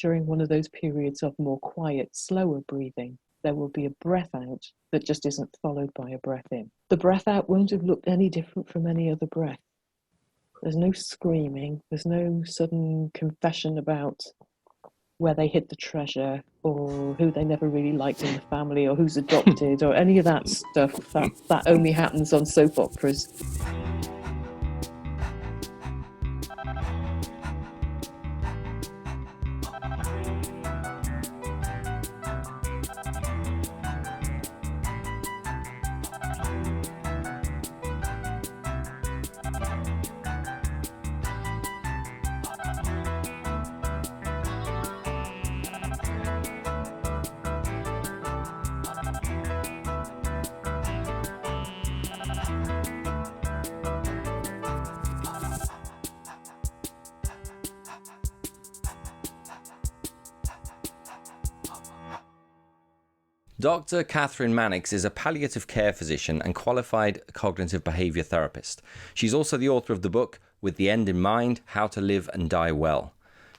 during one of those periods of more quiet, slower breathing, there will be a breath out that just isn't followed by a breath in. The breath out won't have looked any different from any other breath. There's no screaming, there's no sudden confession about where they hid the treasure or who they never really liked in the family or who's adopted or any of that stuff that only happens on soap operas. Dr. Kathryn Mannix is a palliative care physician and qualified cognitive behaviour therapist. She's also the author of the book, With the End in Mind, How to Live and Die Well.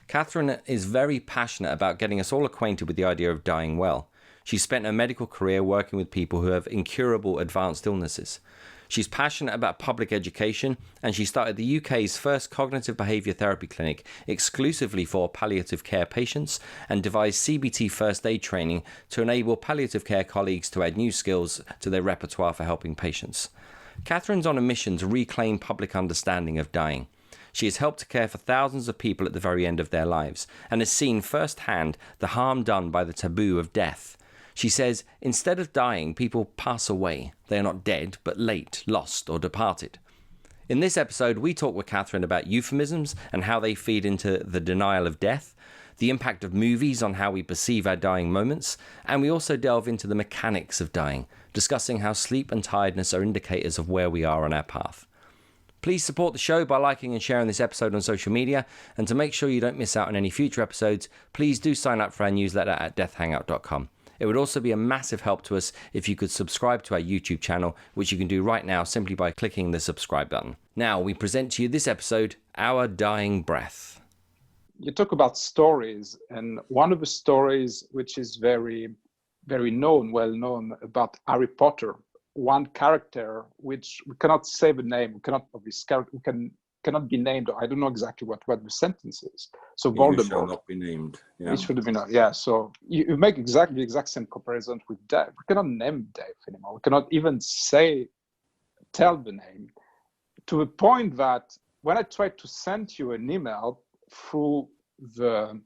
Kathryn is very passionate about getting us all acquainted with the idea of dying well. She's spent her medical career working with people who have incurable advanced illnesses. She's passionate about public education, and she started the UK's first cognitive behaviour therapy clinic exclusively for palliative care patients and devised CBT First Aid training to enable palliative care colleagues to add new skills to their repertoire for helping patients. Kathryn's on a mission to reclaim public understanding of dying. She has helped to care for thousands of people at the very end of their lives and has seen firsthand the harm done by the taboo of death. She says, instead of dying, people pass away. They are not dead, but late, lost, or departed. In this episode, we talk with Kathryn about euphemisms and how they feed into the denial of death, the impact of movies on how we perceive our dying moments, and we also delve into the mechanics of dying, discussing how sleep and tiredness are indicators of where we are on our path. Please support the show by liking and sharing this episode on social media, and to make sure you don't miss out on any future episodes, please do sign up for our newsletter at deathhangout.com. It would also be a massive help to us if you could subscribe to our YouTube channel, which you can do right now simply by clicking the subscribe button. Now, we present to you this episode, Our Dying Breath. You talk about stories, and one of the stories which is very, very well known about Harry Potter, one character which we cannot say the name, we cannot of this character, cannot be named. I don't know exactly what the sentence is. So Voldemort shall not be named. Yeah. It should have been. Yeah. So you make exactly the exact same comparison with death. We cannot name death anymore. We cannot even tell the name, to the point that when I tried to send you an email through the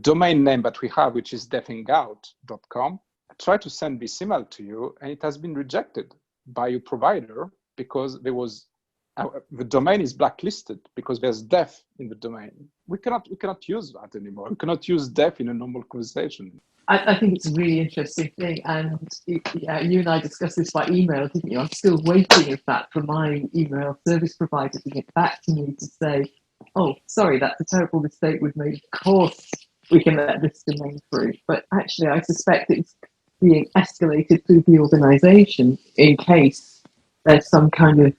domain name that we have, which is deathhangout.com, I tried to send this email to you, and it has been rejected by your provider because the domain is blacklisted because there's death in the domain. We cannot use that anymore. We cannot use death in a normal conversation. I think it's a really interesting thing, and you and I discussed this by email, didn't you? I'm still waiting, in fact, for my email service provider to get back to me to say, oh, sorry, that's a terrible mistake we've made. Of course we can let this domain through. But actually, I suspect it's being escalated through the organisation in case there's some kind of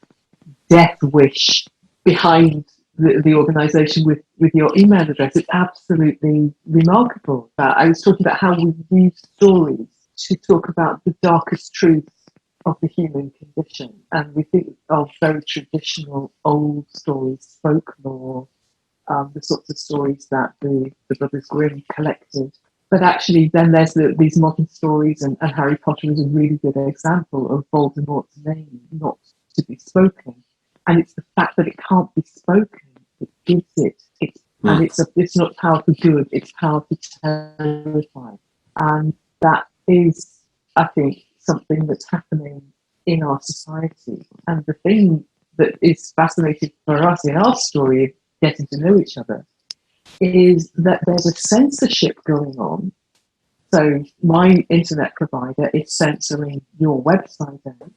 death wish behind the organisation with your email address. It's absolutely remarkable. I was talking about how we use stories to talk about the darkest truths of the human condition, and we think of very traditional old stories, folklore, the sorts of stories that the Brothers Grimm collected. But actually then there's these modern stories, and Harry Potter is a really good example of Voldemort's name not to be spoken. And it's the fact that it can't be spoken that gives it. And it's not powerful good, it's powerful terrifying. And that is, I think, something that's happening in our society. And the thing that is fascinating for us in our story of getting to know each other is that there's a censorship going on. So my internet provider is censoring your website out,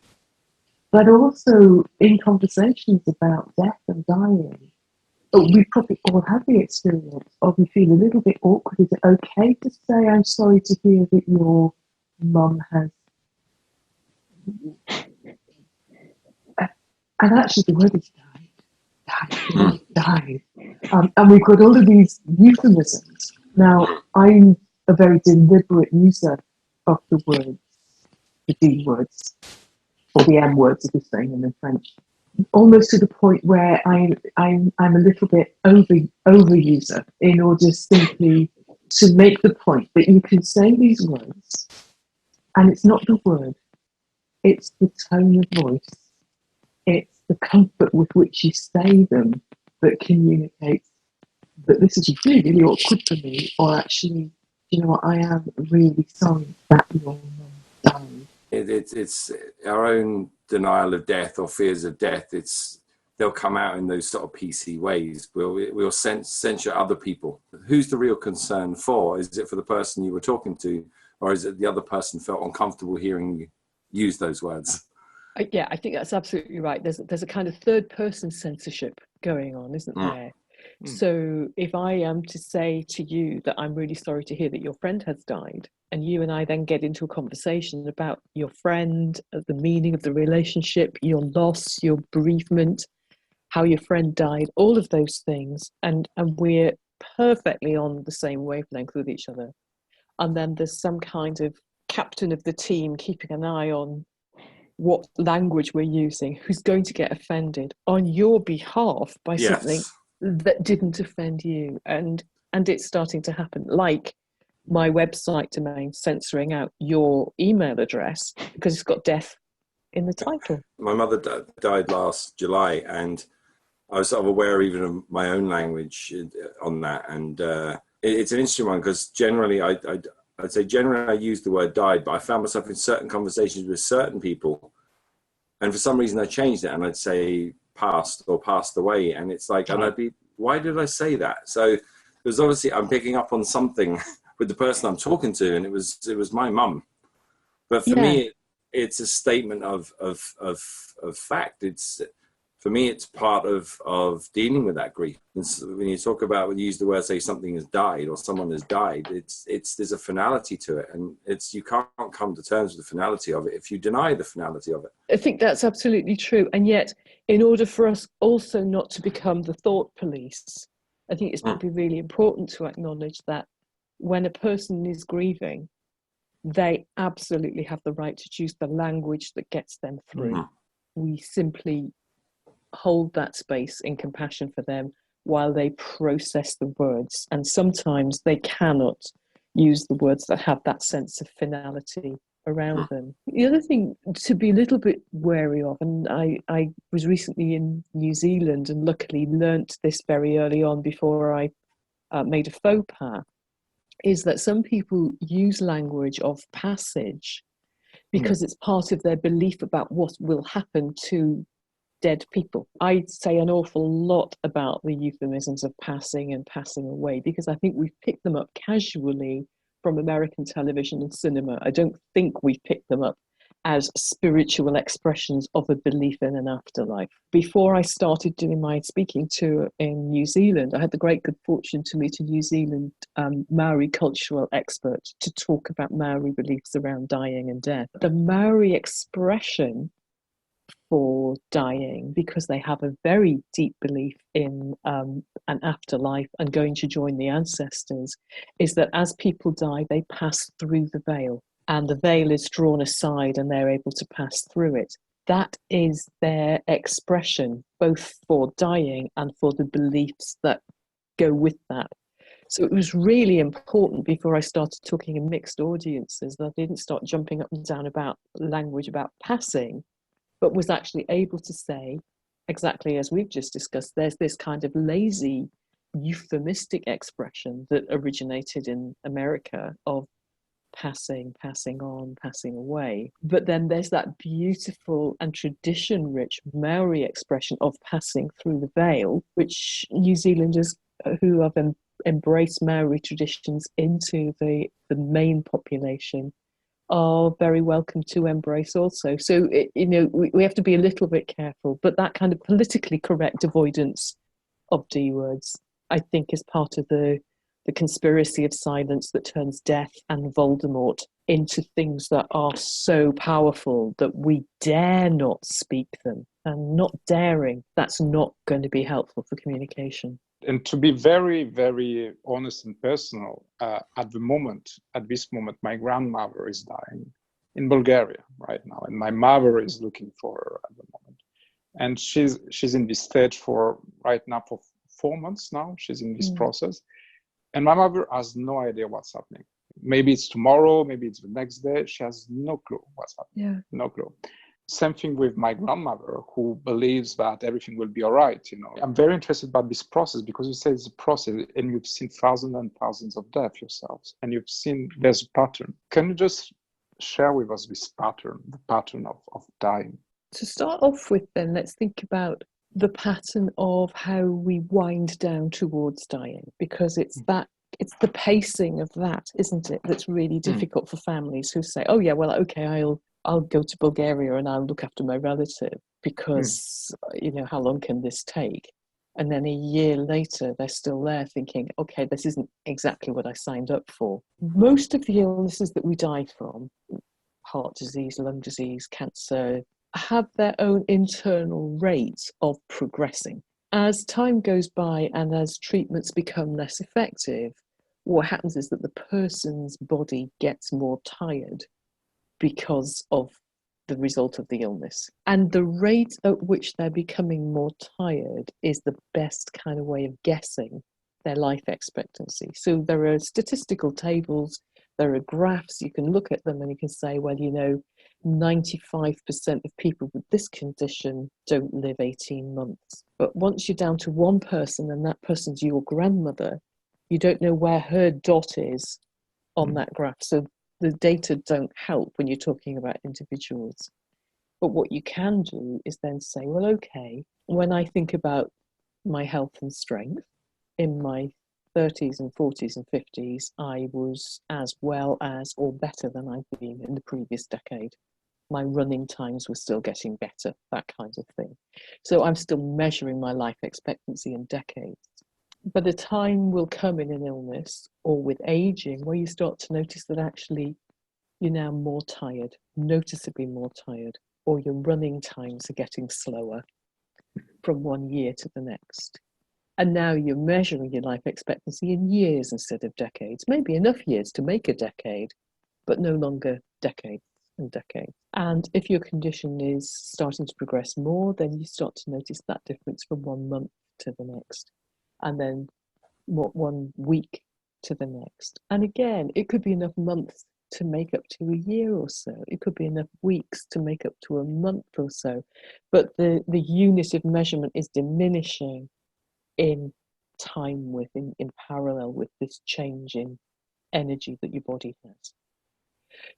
but also in conversations about death and dying. We probably all have the experience of you feel a little bit awkward. Is it okay to say, I'm sorry to hear that your mum has... And actually the word is died. And we've got all of these euphemisms Now, I'm a very deliberate user of the words, the D words, or the M words, if you're saying them in French, almost to the point where I'm a little bit overuser in order simply to make the point that you can say these words, and it's not the word, it's the tone of voice, it's the comfort with which you say them that communicates that this is really, really awkward for me, or actually, you know what, I am really sorry that your mum died. It's our own denial of death or fears of death. They'll come out in those sort of PC ways. We'll censure other people. Who's the real concern for? Is it for the person you were talking to, or is it the other person felt uncomfortable hearing you use those words? Yeah, I think that's absolutely right. There's a kind of third person censorship going on, isn't there? So if I am to say to you that I'm really sorry to hear that your friend has died, and you and I then get into a conversation about your friend, the meaning of the relationship, your loss, your bereavement, how your friend died, all of those things, and we're perfectly on the same wavelength with each other. And then there's some kind of captain of the team keeping an eye on what language we're using, who's going to get offended on your behalf by something that didn't offend you. And it's starting to happen, like my website domain censoring out your email address because it's got death in the title. My mother died last July, and I was sort of aware even of my own language on that. And it's an interesting one because generally I'd say generally I use the word died, but I found myself in certain conversations with certain people, and for some reason I changed it and I'd say passed or passed away, and it's like, and I'd be, why did I say that? So there's obviously, I'm picking up on something with the person I'm talking to, and it was my mum. But for me, it's a statement of fact. It's, for me, it's part of dealing with that grief. And so when you talk about, when you use the word, say something has died or someone has died, there's a finality to it, and you can't come to terms with the finality of it if you deny the finality of it. I think that's absolutely true. And yet, in order for us also not to become the thought police, I think it's probably really important to acknowledge that when a person is grieving, they absolutely have the right to choose the language that gets them through. We simply hold that space in compassion for them while they process the words. And sometimes they cannot use the words that have that sense of finality around them. The other thing to be a little bit wary of, and I was recently in New Zealand and luckily learnt this very early on before I made a faux pas, is that some people use language of passage because it's part of their belief about what will happen to dead people. I say an awful lot about the euphemisms of passing and passing away because I think we've picked them up casually from American television and cinema. I don't think we've picked them up as spiritual expressions of a belief in an afterlife. Before I started doing my speaking tour in New Zealand, I had the great good fortune to meet a New Zealand Maori cultural expert to talk about Maori beliefs around dying and death. The Maori expression for dying, because they have a very deep belief in an afterlife and going to join the ancestors, is that as people die, they pass through the veil. And the veil is drawn aside and they're able to pass through it. That is their expression, both for dying and for the beliefs that go with that. So it was really important before I started talking in mixed audiences that I didn't start jumping up and down about language about passing, but was actually able to say, exactly as we've just discussed, there's this kind of lazy, euphemistic expression that originated in America of passing, passing on, passing away. But then there's that beautiful and tradition-rich Maori expression of passing through the veil, which New Zealanders who have embraced Maori traditions into the main population are very welcome to embrace also. So, we have to be a little bit careful, but that kind of politically correct avoidance of D words, I think, is part of the conspiracy of silence that turns death and Voldemort into things that are so powerful that we dare not speak them. And not daring, that's not going to be helpful for communication. And to be very, very honest and personal, at this moment, my grandmother is dying in Bulgaria right now, and my mother is looking for her at the moment. And she's in this stage for 4 months now. She's in this process. And my mother has no idea what's happening. Maybe it's tomorrow, maybe it's the next day. She has no clue what's happening. Yeah. No clue. Same thing with my grandmother, who believes that everything will be all right. I'm very interested about this process because you say it's a process, and you've seen thousands and thousands of deaths yourselves, and you've seen there's a pattern. Can you just share with us this pattern, the pattern of dying? To start off with, then, let's think about the pattern of how we wind down towards dying, because it's the pacing of that, isn't it, that's really difficult for families who say, oh yeah, well, okay, I'll go to Bulgaria and I'll look after my relative because, how long can this take? And then a year later, they're still there thinking, okay, this isn't exactly what I signed up for. Most of the illnesses that we die from, heart disease, lung disease, cancer, have their own internal rates of progressing. As time goes by and as treatments become less effective, what happens is that the person's body gets more tired because of the result of the illness. And the rate at which they're becoming more tired is the best kind of way of guessing their life expectancy. So there are statistical tables, there are graphs, you can look at them and you can say, well, 95% of people with this condition don't live 18 months. But once you're down to one person and that person's your grandmother, you don't know where her dot is on that graph. So the data don't help when you're talking about individuals. But what you can do is then say, well, okay, when I think about my health and strength, in my 30s and 40s and 50s, I was as well as or better than I'd been in the previous decade. My running times were still getting better, that kind of thing. So I'm still measuring my life expectancy in decades. But a time will come in an illness or with aging where you start to notice that actually you're now more tired, noticeably more tired, or your running times are getting slower from one year to the next. And now you're measuring your life expectancy in years instead of decades, maybe enough years to make a decade, but no longer decades and decades. And if your condition is starting to progress more, then you start to notice that difference from 1 month to the next, and then 1 week to the next. And again, it could be enough months to make up to a year or so. It could be enough weeks to make up to a month or so. But the unit of measurement is diminishing in time in parallel with this change in energy that your body has.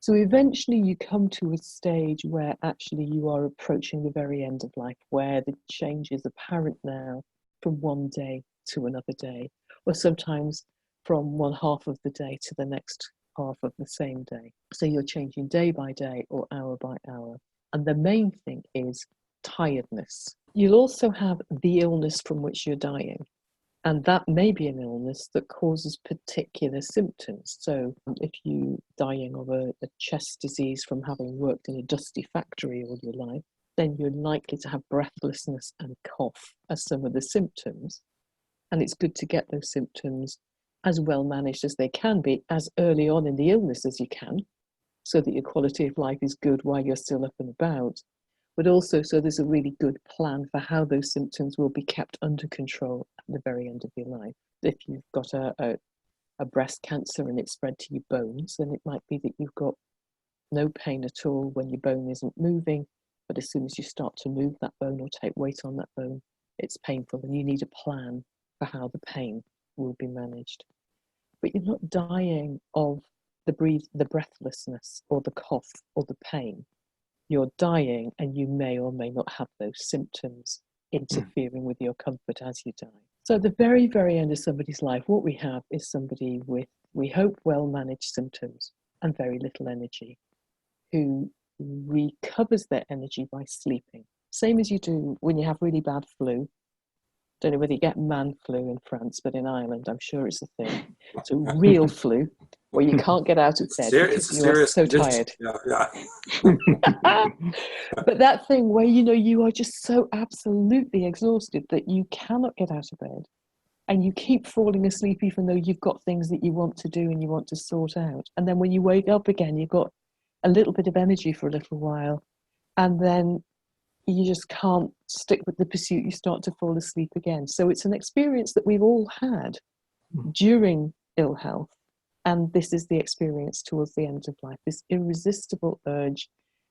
So eventually you come to a stage where actually you are approaching the very end of life, where the change is apparent now from one day to another day, or sometimes from one half of the day to the next half of the same day. So you're changing day by day or hour by hour. And the main thing is tiredness. You'll also have the illness from which you're dying. And that may be an illness that causes particular symptoms. So if you're dying of a chest disease from having worked in a dusty factory all your life, then you're likely to have breathlessness and cough as some of the symptoms. And it's good to get those symptoms as well managed as they can be, as early on in the illness as you can, so that your quality of life is good while you're still up and about. But also so there's a really good plan for how those symptoms will be kept under control at the very end of your life. If you've got a breast cancer and it's spread to your bones, then it might be that you've got no pain at all when your bone isn't moving, but as soon as you start to move that bone or take weight on that bone, it's painful, and you need a plan for how the pain will be managed. But you're not dying of the breathlessness or the cough or the pain. You're dying, and you may or may not have those symptoms interfering with your comfort as you die. So at the very, very end of somebody's life, what we have is somebody with, we hope, well-managed symptoms and very little energy, who recovers their energy by sleeping. Same as you do when you have really bad flu. Don't know whether you get man flu in France, but in Ireland, I'm sure it's a thing. It's a real flu where you can't get out of bed because you're so tired. Yeah. But that thing where, you are just so absolutely exhausted that you cannot get out of bed. and you keep falling asleep even though you've got things that you want to do and you want to sort out. And then when you wake up again, you've got a little bit of energy for a little while, and then you just can't stick with the pursuit. You start to fall asleep again. So it's an experience that we've all had during ill health, and this is the experience towards the end of life, this irresistible urge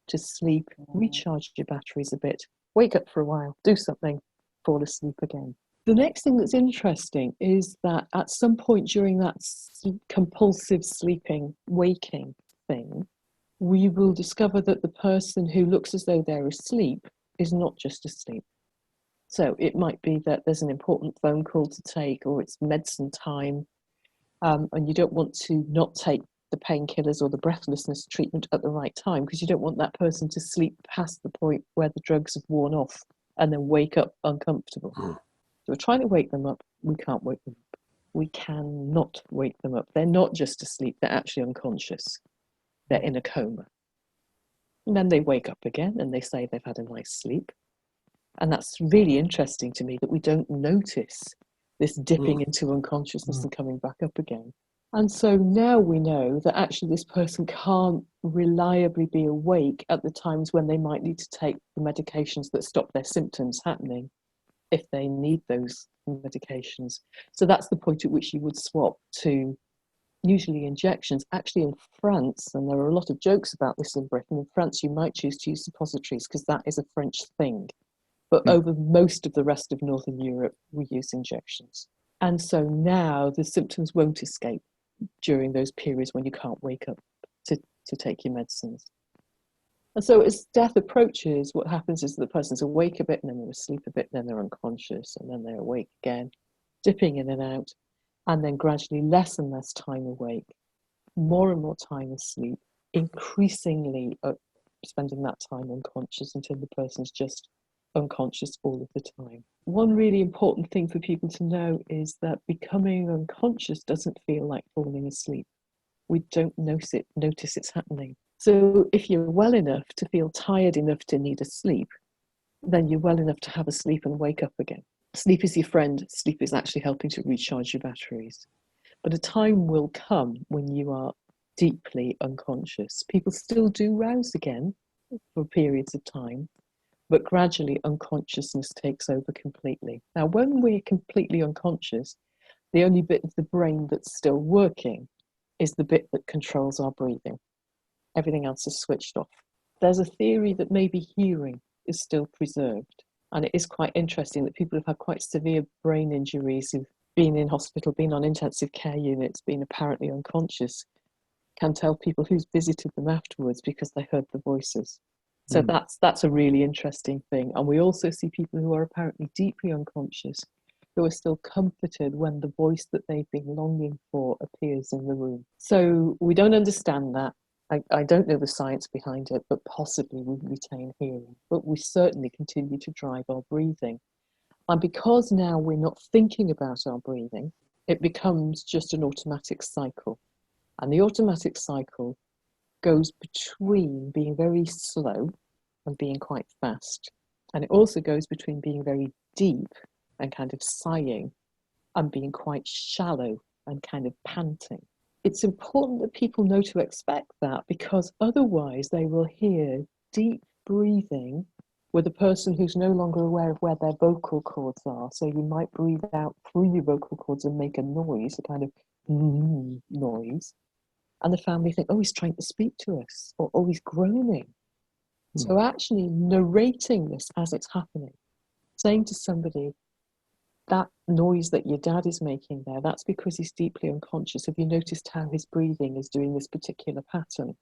to sleep, recharge your batteries a bit, wake up for a while, do something, fall asleep again. The next thing that's interesting is that at some point during that compulsive sleeping, waking thing, we will discover that the person who looks as though they're asleep is not just asleep. So it might be that there's an important phone call to take, or it's medicine time, and you don't want to not take the painkillers or the breathlessness treatment at the right time, because you don't want that person to sleep past the point where the drugs have worn off and then wake up uncomfortable. So we're trying to wake them up. We can't wake them up. We cannot wake them up. They're not just asleep, they're actually unconscious. They're in a coma. And then they wake up again and they say they've had a nice sleep. And that's really interesting to me, that we don't notice this dipping into unconsciousness and coming back up again. And so now we know that actually this person can't reliably be awake at the times when they might need to take the medications that stop their symptoms happening, if they need those medications. So that's the point at which you would swap to usually injections. Actually in France, and there are a lot of jokes about this in Britain, in France you might choose to use suppositories because that is a French thing. But over most of the rest of Northern Europe, we use injections. And so now the symptoms won't escape during those periods when you can't wake up to take your medicines. And so as death approaches, what happens is the person's awake a bit, and then they're asleep a bit, and then they're unconscious, and then they're awake again, dipping in and out, and then gradually less and less time awake, more and more time asleep, increasingly spending that time unconscious until the person's just unconscious all of the time. One really important thing for people to know is that becoming unconscious doesn't feel like falling asleep. We don't notice it's happening. So if you're well enough to feel tired enough to need a sleep, then you're well enough to have a sleep and wake up again. Sleep is your friend. Sleep is actually helping to recharge your batteries. But a time will come when you are deeply unconscious. People still do rouse again for periods of time, but gradually unconsciousness takes over completely. Now, when we're completely unconscious, the only bit of the brain that's still working is the bit that controls our breathing. Everything else is switched off. There's a theory that maybe hearing is still preserved. And it is quite interesting that people who've had quite severe brain injuries, who've been in hospital, been on intensive care units, been apparently unconscious, can tell people who's visited them afterwards because they heard the voices. So that's a really interesting thing. And we also see people who are apparently deeply unconscious who are still comforted when the voice that they've been longing for appears in the room. So we don't understand that. I don't know the science behind it, but possibly we retain hearing. But we certainly continue to drive our breathing. And because now we're not thinking about our breathing, it becomes just an automatic cycle. And the automatic cycle goes between being very slow and being quite fast. And it also goes between being very deep and kind of sighing and being quite shallow and kind of panting. It's important that people know to expect that, because otherwise they will hear deep breathing with a person who's no longer aware of where their vocal cords are. So you might breathe out through your vocal cords and make a noise, a kind of noise. And the family think, oh, he's trying to speak to us, or oh, he's groaning. So actually narrating this as it's happening, saying to somebody, that noise that your dad is making there, that's because he's deeply unconscious. Have you noticed how his breathing is doing this particular pattern?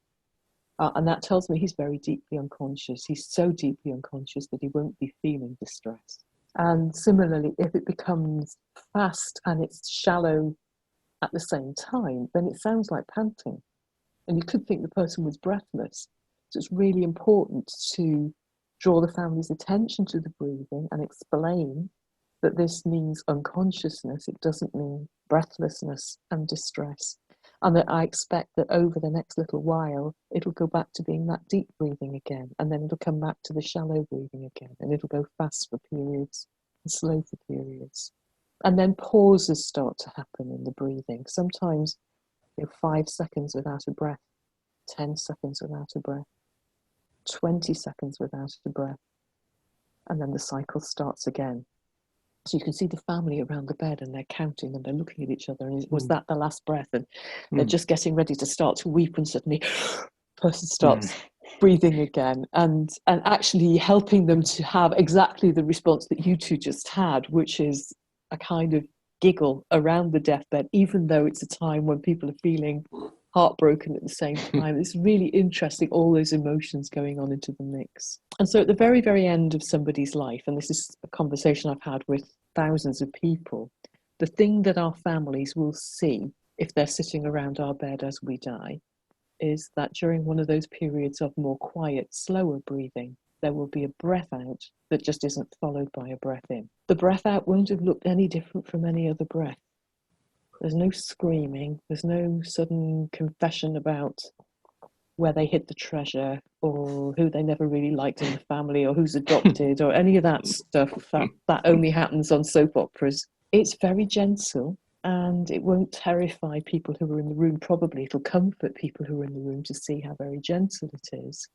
And that tells me he's very deeply unconscious. He's so deeply unconscious that he won't be feeling distress. And similarly, if it becomes fast and it's shallow at the same time, then it sounds like panting. And you could think the person was breathless. So it's really important to draw the family's attention to the breathing and explain that this means unconsciousness. It doesn't mean breathlessness and distress. And that I expect that over the next little while, it'll go back to being that deep breathing again. And then it'll come back to the shallow breathing again. And it'll go fast for periods and slow for periods. And then pauses start to happen in the breathing. Sometimes 5 seconds without a breath, 10 seconds without a breath, 20 seconds without a breath. And then the cycle starts again. So you can see the family around the bed and they're counting and they're looking at each other. And was that the last breath? And they're just getting ready to start to weep, and suddenly person starts breathing again, and actually helping them to have exactly the response that you two just had, which is a kind of giggle around the deathbed, even though it's a time when people are feeling heartbroken at the same time. It's really interesting, all those emotions going on into the mix. And so at the very, very end of somebody's life, and this is a conversation I've had with thousands of people, the thing that our families will see if they're sitting around our bed as we die is that during one of those periods of more quiet, slower breathing, there will be a breath out that just isn't followed by a breath in. The breath out won't have looked any different from any other breath. There's no screaming, there's no sudden confession about where they hid the treasure or who they never really liked in the family or who's adopted or any of that stuff that only happens on soap operas. It's very gentle, and it won't terrify people who are in the room. Probably it'll comfort people who are in the room to see how very gentle it is.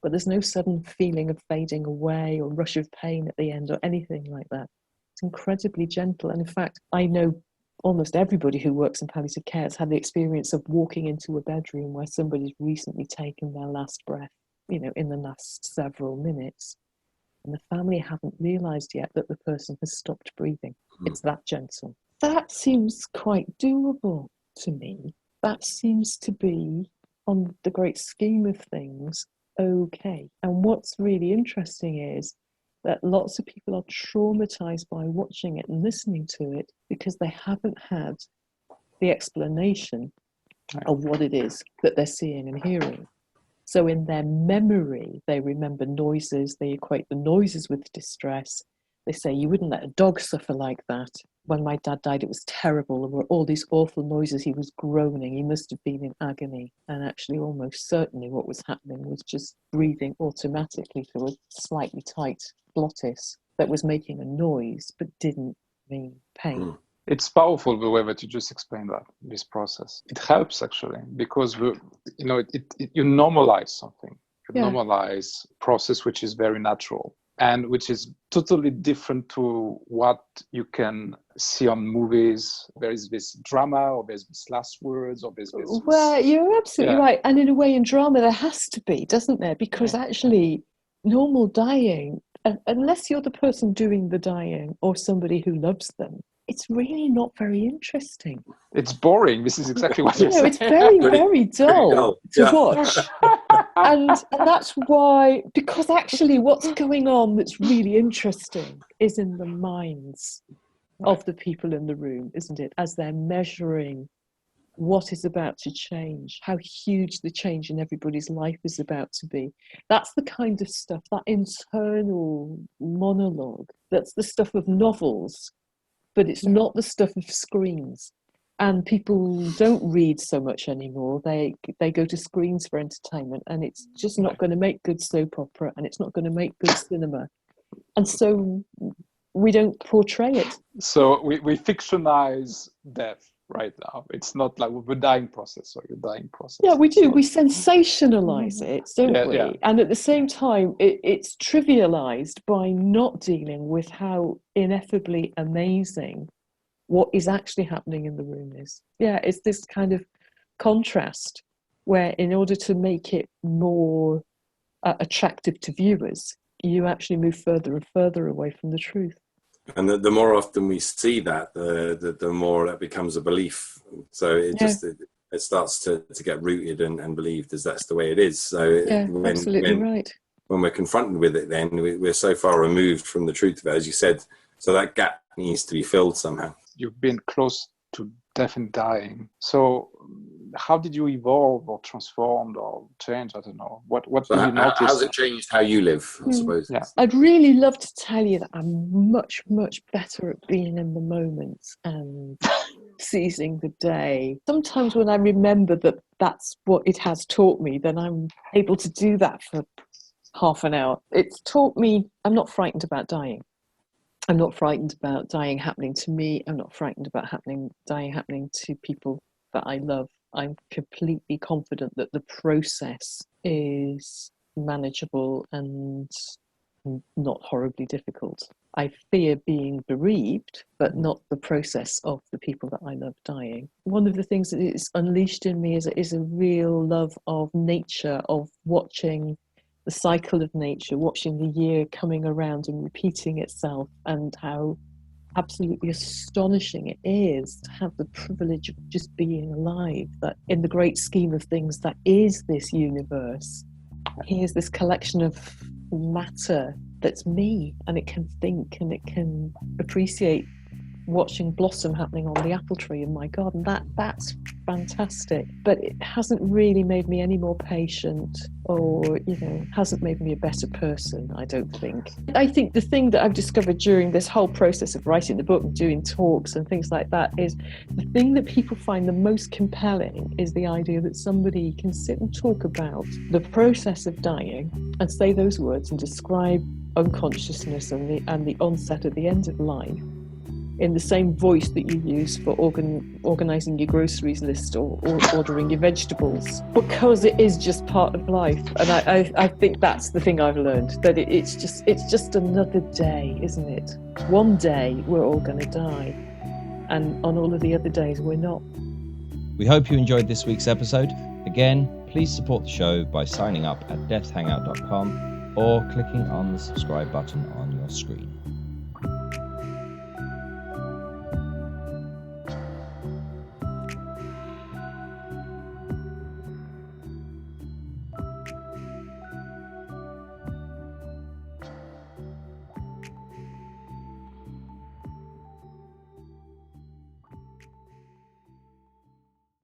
But there's no sudden feeling of fading away or rush of pain at the end or anything like that. It's incredibly gentle. And in fact, I know almost everybody who works in palliative care has had the experience of walking into a bedroom where somebody's recently taken their last breath, in the last several minutes. And the family haven't realised yet that the person has stopped breathing. It's that gentle. That seems quite doable to me. That seems to be, on the great scheme of things, okay. And what's really interesting is that lots of people are traumatized by watching it and listening to it because they haven't had the explanation of what it is that they're seeing and hearing. So in their memory, they remember noises, they equate the noises with distress. They say, you wouldn't let a dog suffer like that. When my dad died, it was terrible. There were all these awful noises. He was groaning. He must have been in agony. And actually, almost certainly what was happening was just breathing automatically through a slightly tight glottis that was making a noise but didn't mean pain. It's powerful the way that you just explained that, this process. It helps actually, because you normalize something. You normalize a process which is very natural and which is totally different to what you can see on movies. There is this drama, or there's this last words, or there's this... Well, you're absolutely right. And in a way, in drama, there has to be, doesn't there? Because actually, normal dying, unless you're the person doing the dying or somebody who loves them, it's really not very interesting. It's boring. This is exactly what you're saying. It's very, very dull to watch. And that's why, because actually what's going on that's really interesting is in the minds of the people in the room, isn't it? As they're measuring what is about to change, how huge the change in everybody's life is about to be. That's the kind of stuff, that internal monologue, that's the stuff of novels, but it's not the stuff of screens. And people don't read so much anymore. They go to screens for entertainment, and it's just not going to make good soap opera, and it's not going to make good cinema. And so we don't portray it. So we fictionize death right now. It's not like the dying process or your dying process. Yeah, we do. We sensationalize it, don't we? Yeah. And at the same time, it's trivialized by not dealing with how ineffably amazing what is actually happening in the room is. Yeah, it's this kind of contrast where, in order to make it more attractive to viewers, you actually move further and further away from the truth. And the more often we see that, the more that becomes a belief. So it starts to get rooted and believed as that's the way it is. So absolutely right. When we're confronted with it, then we're so far removed from the truth of it, as you said. So that gap needs to be filled somehow. You've been close to death and dying. So how did you evolve or transform or change? I don't know. What did you notice? How's it changed how you live, I suppose? Yeah. I'd really love to tell you that I'm much, much better at being in the moment and seizing the day. Sometimes when I remember that that's what it has taught me, then I'm able to do that for half an hour. It's taught me I'm not frightened about dying. I'm not frightened about dying happening to me. I'm not frightened about dying happening to people that I love. I'm completely confident that the process is manageable and not horribly difficult. I fear being bereaved, but not the process of the people that I love dying. One of the things that is unleashed in me is a real love of nature, of watching the cycle of nature, watching the year coming around and repeating itself, and how absolutely astonishing it is to have the privilege of just being alive, that in the great scheme of things that is this universe, here's this collection of matter that's me, and it can think and it can appreciate watching blossom happening on the apple tree in my garden. That's fantastic, but it hasn't really made me any more patient, or hasn't made me a better person, I don't think. I think the thing that I've discovered during this whole process of writing the book and doing talks and things like that is the thing that people find the most compelling is the idea that somebody can sit and talk about the process of dying and say those words and describe unconsciousness and the onset at the end of life in the same voice that you use for organising your groceries list or ordering your vegetables, because it is just part of life. And I think that's the thing I've learned, that it's just another day, isn't it? One day we're all going to die, and on all of the other days we're not. We hope you enjoyed this week's episode. Again, please support the show by signing up at deathhangout.com or clicking on the subscribe button on your screen.